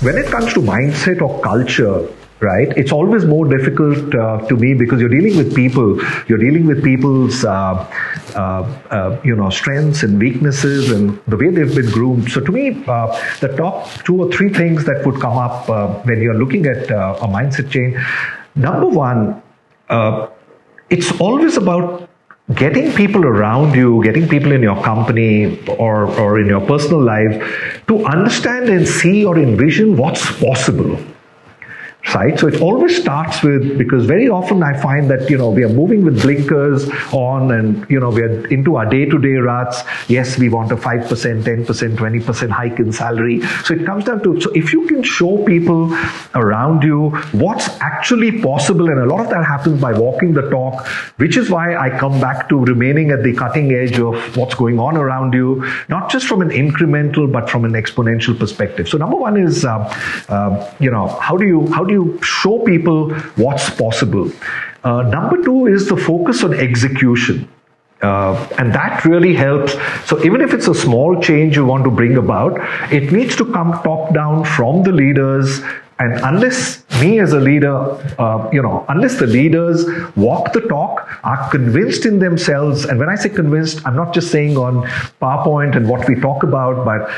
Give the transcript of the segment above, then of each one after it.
when it comes to mindset or culture, right, it's always more difficult to me because you're dealing with people. You're dealing with people's, strengths and weaknesses and the way they've been groomed. So to me, the top 2 or 3 things that would come up when you're looking at a mindset change. Number one, it's always about getting people around you, getting people in your company or in your personal life to understand and see or envision what's possible. Right? So it always starts with, because very often I find that, we are moving with blinkers on and, we are into our day-to-day ruts. Yes, we want a 5%, 10%, 20% hike in salary. So it comes down to, so if you can show people around you what's actually possible, and a lot of that happens by walking the talk, which is why I come back to remaining at the cutting edge of what's going on around you, not just from an incremental, but from an exponential perspective. So number one is, how do you show people what's possible? Number two is the focus on execution. And that really helps. So even if it's a small change you want to bring about, it needs to come top down from the leaders. And unless me as a leader, unless the leaders walk the talk, are convinced in themselves, and when I say convinced, I'm not just saying on PowerPoint and what we talk about, but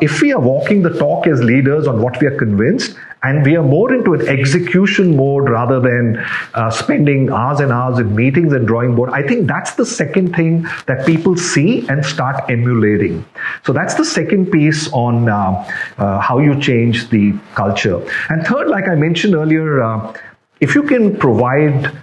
if we are walking the talk as leaders on what we are convinced, and we are more into an execution mode rather than spending hours and hours in meetings and drawing board, I think that's the second thing that people see and start emulating. So that's the second piece on how you change the culture. And third, like I mentioned earlier, if you can provide,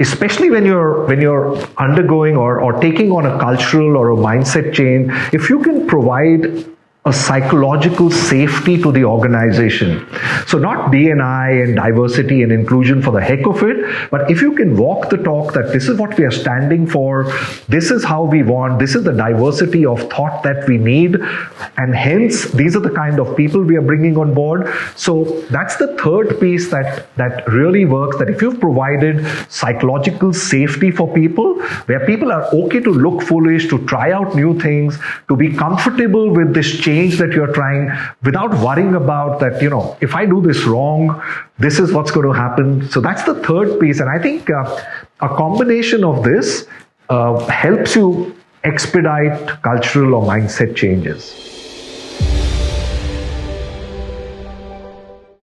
especially when you're undergoing or taking on a cultural or a mindset change, if you can provide a psychological safety to the organization. So not D&I and diversity and inclusion for the heck of it, but if you can walk the talk that this is what we are standing for, this is how we want, this is the diversity of thought that we need, and hence these are the kind of people we are bringing on board. So that's the third piece that really works, that if you've provided psychological safety for people, where people are okay to look foolish, to try out new things, to be comfortable with this change that you're trying without worrying about that, if I do this wrong, this is what's going to happen. So that's the third piece. And I think a combination of this helps you expedite cultural or mindset changes.